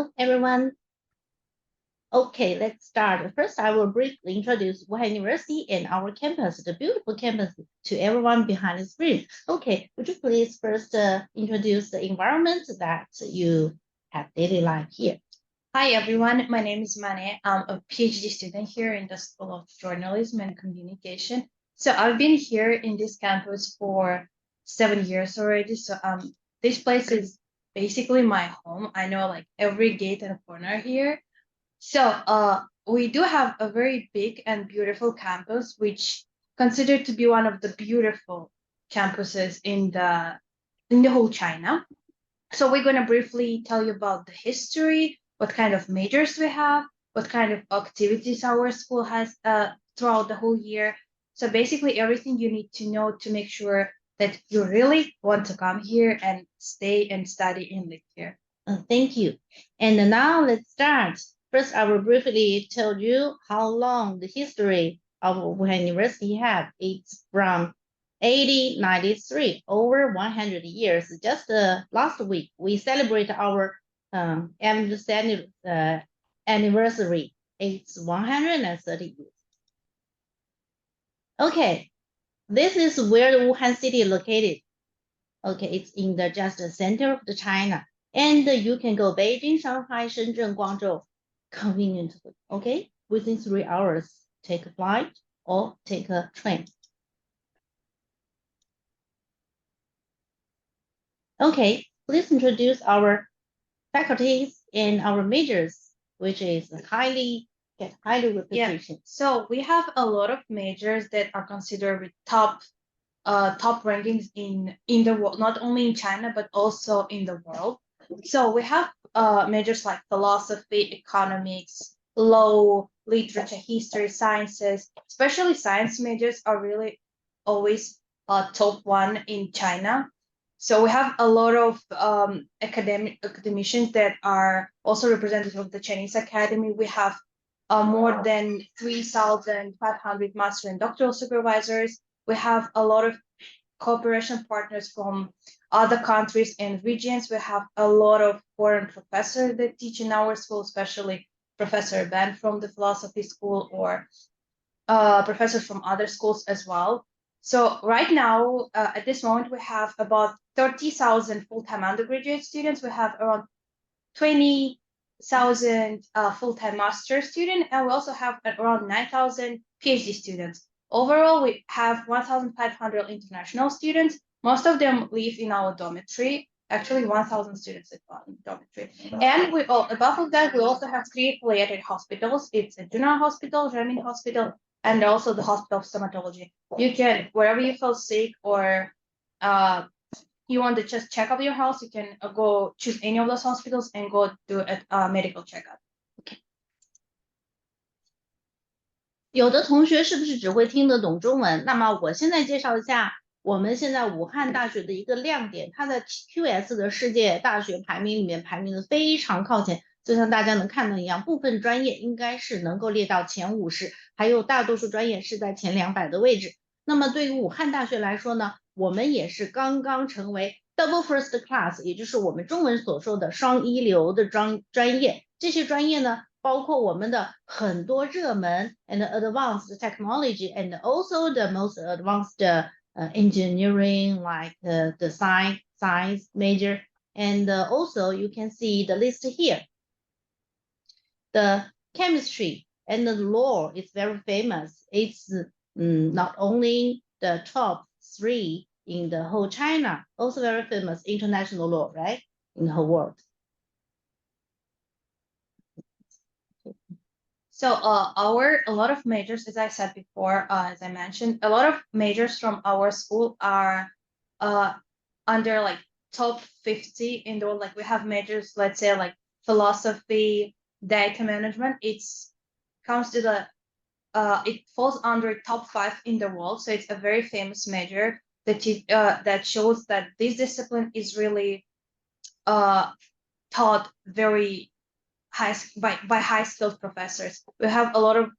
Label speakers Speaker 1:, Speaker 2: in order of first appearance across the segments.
Speaker 1: Hello, everyone. Okay, let's start. First, I will briefly introduce Wuhan University and our campus, the beautiful campus, to everyone behind the screen. Okay, would you please first introduce the environment that you have daily life here?
Speaker 2: Hi, everyone. My name is Mane. I'm a PhD student here in the School of Journalism and Communication. So I've been here in this campus for 7 years already. So this place is basically my home. I know like every gate and corner here. So we do have a very big and beautiful campus, which considered to be one of the beautiful campuses in the whole China. So we're going to briefly tell you about the history, what kind of majors we have, what kind of activities our school has throughout the whole year. So basically everything you need to know to make sure that you really want to come here and stay and study and live here.
Speaker 1: Thank you. And now let's start. First, I will briefly tell you how long the history of Wuhan University have. It's from 1893, over 100 years. Just last week, we celebrate our anniversary. It's 130 years. Okay, this is where the Wuhan city is located. Okay, it's in the just the center of the China. And you can go Beijing, Shanghai, Shenzhen, Guangzhou conveniently, okay? Within 3 hours, take a flight or take a train. Okay, please introduce our faculties and our majors, which is highly reputation.
Speaker 2: Yeah. So we have a lot of majors that are considered with top rankings in the world, not only in China but also in the world. So we have majors like philosophy, economics, law, literature, history, sciences. Especially science majors are really always top one in China. So we have a lot of academicians that are also representative of the Chinese Academy. We have more than 3,500 master and doctoral supervisors. We have a lot of cooperation partners from other countries and regions. We have a lot of foreign professors that teach in our school, especially Professor Ben from the philosophy school or professors from other schools as well. So right now, at this moment, we have about 30,000 full-time undergraduate students. We have around 20,000 full-time master students, and we also have around 9,000 PhD students. Overall, we have 1,500 international students. Most of them live in our dormitory. Actually, 1,000 students live in dormitory. And above of that, we also have 3 affiliated hospitals. It's a general hospital, Renmin Hospital, and also the Hospital of Stomatology. You can, wherever you feel sick or you want to just check up your health, you can go choose any of those hospitals and go do a medical checkup.
Speaker 1: Okay. 有的同学是不是只会听得懂中文？那么我现在介绍一下我们现在武汉大学的一个亮点，它在 QS 的世界大学排名里面排名的非常靠前，就像大家能看到一样，部分专业应该是能够列到前50，还有大多数专业是在前200的位置。那么对于武汉大学来说呢，我们也是刚刚成为 double first class， 也就是我们中文所说的双一流的专业。这些专业呢，包括我们的很多热门 and advanced technology and also the most advanced engineering like the science major. And also you can see the list here. The chemistry and the law is very famous. It's not only the top 3 in the whole China, also very famous international law, right? In the whole world.
Speaker 2: So a lot of majors, as I said before, as I mentioned, a lot of majors from our school are under like top 50 in the world. Like we have majors, let's say like philosophy, data management. It falls under top 5 in the world. So it's a very famous major that shows that this discipline is really taught very by high-skilled professors. We have a lot of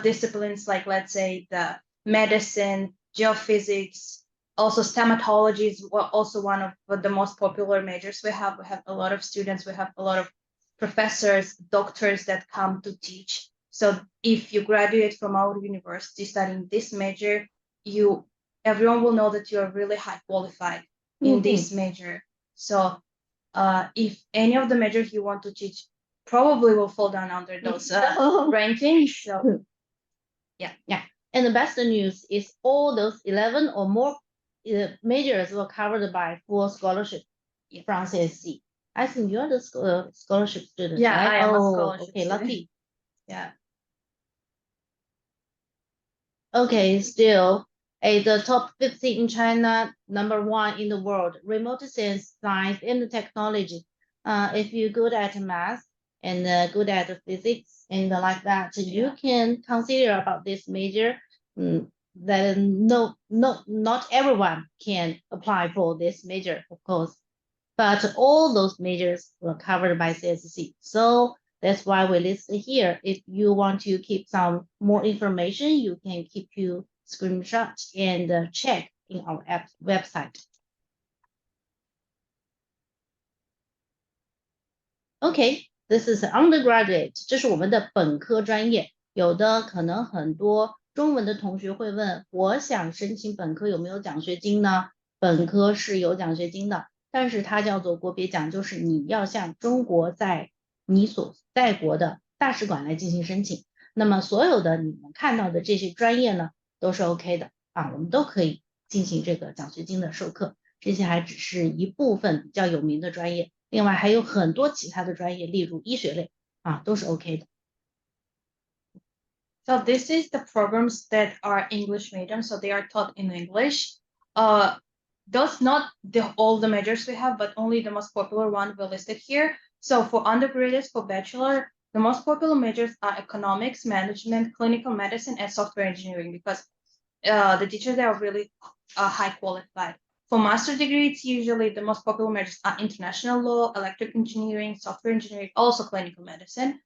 Speaker 2: disciplines like, let's say, the medicine, geophysics, also stomatology is also one of the most popular majors we have. We have a lot of students. We have a lot of professors, doctors that come to teach. So if you graduate from our university studying this major, everyone will know that you are really high qualified in this major. So if any of the majors you want to teach probably will fall down under those rankings. So
Speaker 1: yeah. And the best news is all those 11 or more majors were covered by full scholarship from CSC. I think you're the scholarship student,
Speaker 2: yeah,
Speaker 1: right?
Speaker 2: I am a scholarship
Speaker 1: okay,
Speaker 2: student.
Speaker 1: lucky.
Speaker 2: Yeah.
Speaker 1: Okay, still, the top 50 in China, #1 in the world, remote science, science, and technology. If you're good at math and good at physics and like that, you can consider about this major. Then not everyone can apply for this major, of course, but all those majors were covered by CSC. So that's why we list it here. If you want to keep some more information, you can keep your screenshot and check in our website. Okay, this is undergraduate， 这是我们的本科专业。有的可能很多中文的同学会问，我想申请本科有没有奖学金呢？本科是有奖学金的，但是它叫做国别奖，就是你要向中国在你所在国的大使馆来进行申请。那么所有的你们看到的这些专业呢，都是 OK 的啊，我们都可以进行这个奖学金的授课。这些还只是一部分比较有名的专业。另外还有很多其他的专业，例如医学类啊，都是 OK 的。
Speaker 2: So this is the programs that are English medium, so they are taught in English. Those not all the majors we have, but only the most popular one we listed here. So for undergraduates, for bachelor, the most popular majors are economics, management, clinical medicine, and software engineering, because the teachers there are really high qualified. For master degree, it's usually the most popular majors are international law, electrical engineering, software engineering, also clinical medicine,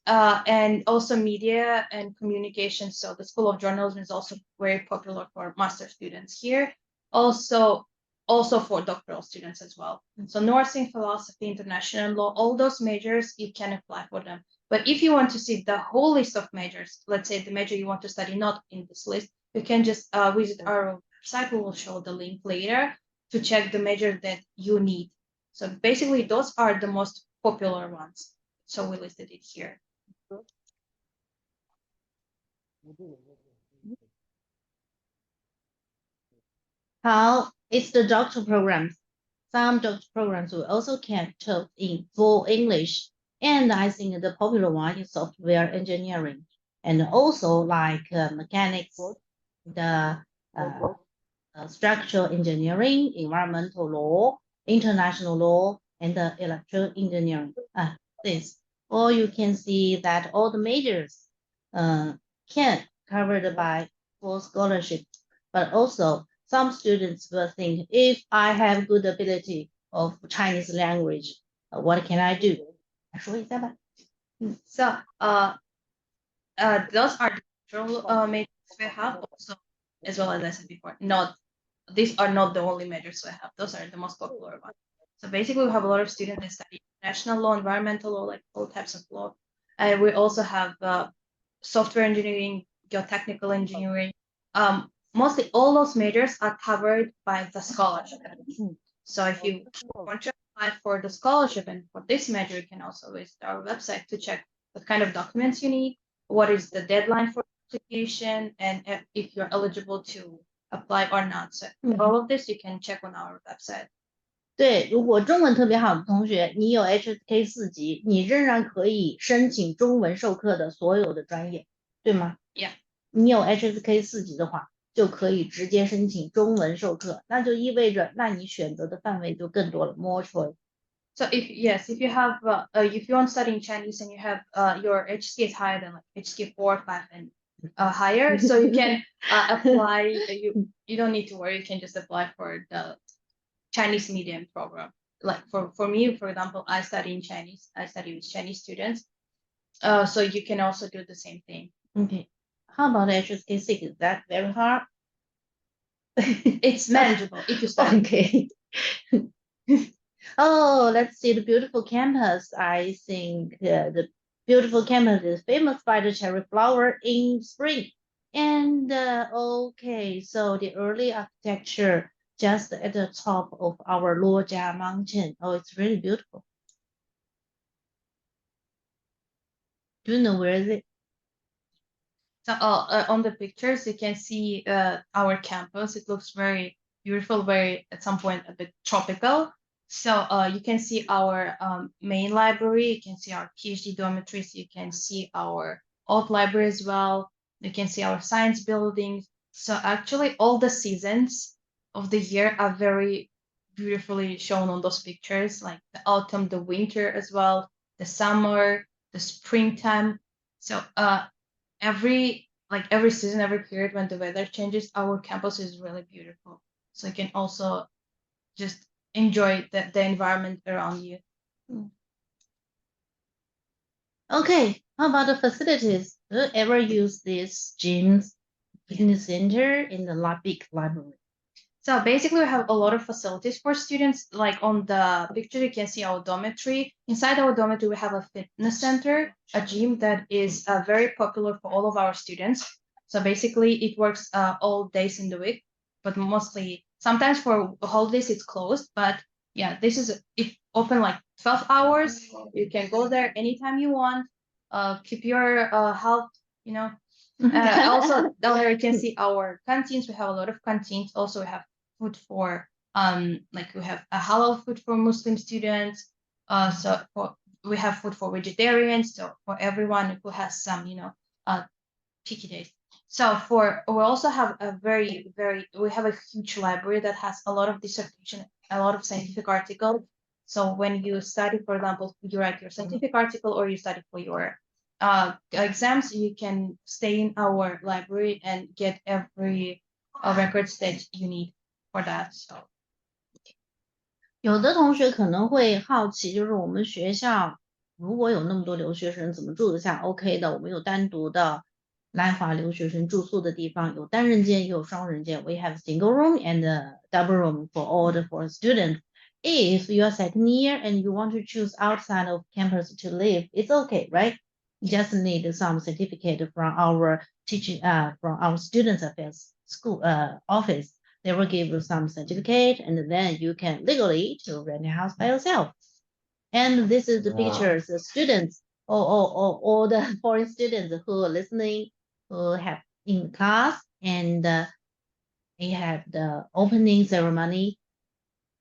Speaker 2: and also media and communication. So the School of Journalism is also very popular for master students here. Also for doctoral students as well. So nursing, philosophy, international law, all those majors, you can apply for them. But if you want to see the whole list of majors, let's say the major you want to study not in this list, you can just visit our website. We will show the link later to check the major that you need. So basically, those are the most popular ones. So we listed it here.
Speaker 1: How is the doctoral programs? Some doctoral programs will also can taught in full English, and I think the popular one is software engineering, and also like mechanics, the structural engineering, environmental law, international law, and the electrical engineering. This, or you can see that all the majors can covered by full scholarship, but also some students will think, if I have good ability of Chinese language, what can I do? 说一下吧。
Speaker 2: So those are the general majors we have also, as well as I said before, these are not the only majors we have. Those are the most popular ones. So basically, we have a lot of students that study international law, environmental law, like all types of law. And we also have software engineering, geotechnical engineering. Mostly all those majors are covered by the scholarship. So if you want to apply for the scholarship and for this major, you can also visit our website to check what kind of documents you need, what is the deadline for application, and if you're eligible to apply or not. So all of this you can check on our website.
Speaker 1: 对，如果中文特别好的同学，你有 HSK 4级，你仍然可以申请中文授课的所有的专业，对吗？
Speaker 2: Yeah.
Speaker 1: 你有 HSK 4级的话，就可以直接申请中文授课，那就意味着，那你选择的范围就更多了 ，more choice.
Speaker 2: So if you have if you want to study in Chinese and you have your HSK is higher than like HSK 4, 5, and higher, so you can apply. You don't need to worry. You can just apply for the Chinese medium program. Like for me, for example, I study in Chinese. I study with Chinese students. So you can also do the same thing.
Speaker 1: Okay. How about HSK 6? Is that very hard?
Speaker 2: It's manageable if you study.
Speaker 1: Okay. Oh, let's see the beautiful campus. I think the beautiful campus is famous by the cherry flower in spring. And okay, so the early architecture just at the top of our Luojia mountain. Oh, it's really beautiful. Do you know where is it?
Speaker 2: So on the pictures, you can see our campus. It looks very beautiful, very at some point a bit tropical. So you can see our main library. You can see our PhD dormitories. You can see our alt library as well. You can see our science buildings. So actually, all the seasons of the year are very beautifully shown on those pictures, like the autumn, the winter as well, the summer, the springtime. So every season, every period when the weather changes, our campus is really beautiful. So you can also just enjoy the environment around you.
Speaker 1: Okay, how about the facilities? Do you ever use these gyms, fitness center, in the big library?
Speaker 2: So basically, we have a lot of facilities for students. Like on the picture, you can see our dormitory. Inside our dormitory, we have a fitness center, a gym that is very popular for all of our students. So basically, it works all days in the week, but mostly sometimes for holidays it's closed. But yeah, this is it open like 12 hours. You can go there anytime you want. Keep your health, you know. Also down there you can see our canteens. We have a lot of canteens. Also, we have food for like we have a halal food for Muslim students. So we have food for vegetarians. So for everyone who has some, picky days. So we also have we have a huge library that has a lot of dissertation, a lot of scientific articles. So when you study, for example, you write your scientific article or you study for your exams, you can stay in our library and get every records that you need for that. So
Speaker 1: 有的同学可能会好奇，就是我们学校如果有那么多留学生，怎么住得下 ？OK 的，我们有单独的来华留学生住宿的地方，有单人间也有双人间。We have single room and double room for all the foreign students. If you are second year and you want to choose outside of campus to live, it's okay, right? You just need some certificate from our teaching, from our students affairs school office. They will give you some certificate, and then you can legally to rent a house by yourself. And this is the pictures, the students, or the foreign students who are listening, who have in class, and they have the opening ceremony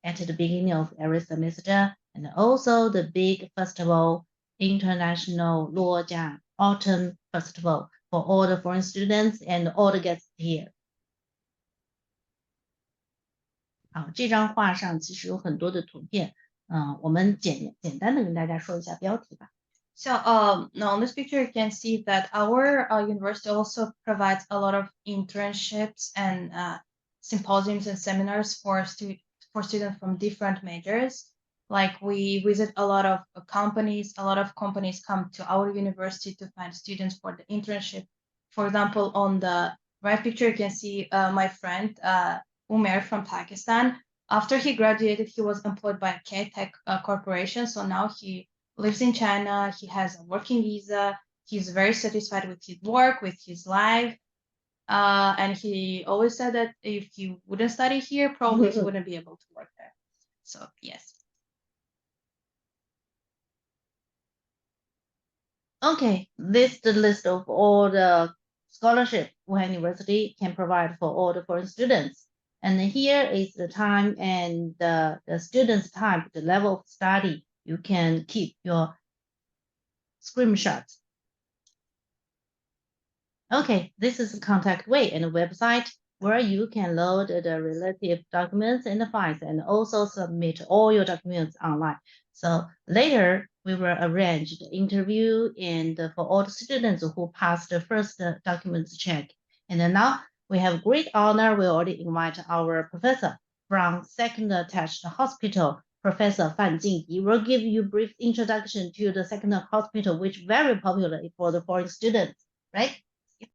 Speaker 1: at the beginning of every semester, and also the big festival, International Luojia Autumn Festival for all the foreign students and all the guests here. 好，这张画上其实有很多的图片，我们简单的跟大家说一下标题吧。
Speaker 2: So now on this picture, you can see that our university also provides a lot of internships and symposiums and seminars for students from different majors. Like we visit a lot of companies. A lot of companies come to our university to find students for the internship. For example, on the right picture, you can see my friend Umer from Pakistan. After he graduated, he was employed by a K-Tech corporation. So now he lives in China. He has a working visa. He's very satisfied with his work, with his life. And he always said that if he wouldn't study here, probably he wouldn't be able to work there. So yes.
Speaker 1: Okay, this is the list of all the scholarship Wuhan University can provide for all the foreign students. And here is the time and the student's type, the level of study. You can keep your screenshots. Okay, this is the contact way and a website where you can load the relative documents and the files and also submit all your documents online. So later we will arrange the interview and for all the students who passed the first documents check. And then now we have great honor. We already invite our professor from second attached hospital, Professor Fan Jingyi, will give you brief introduction to the second hospital, which is very popular for the foreign students, right?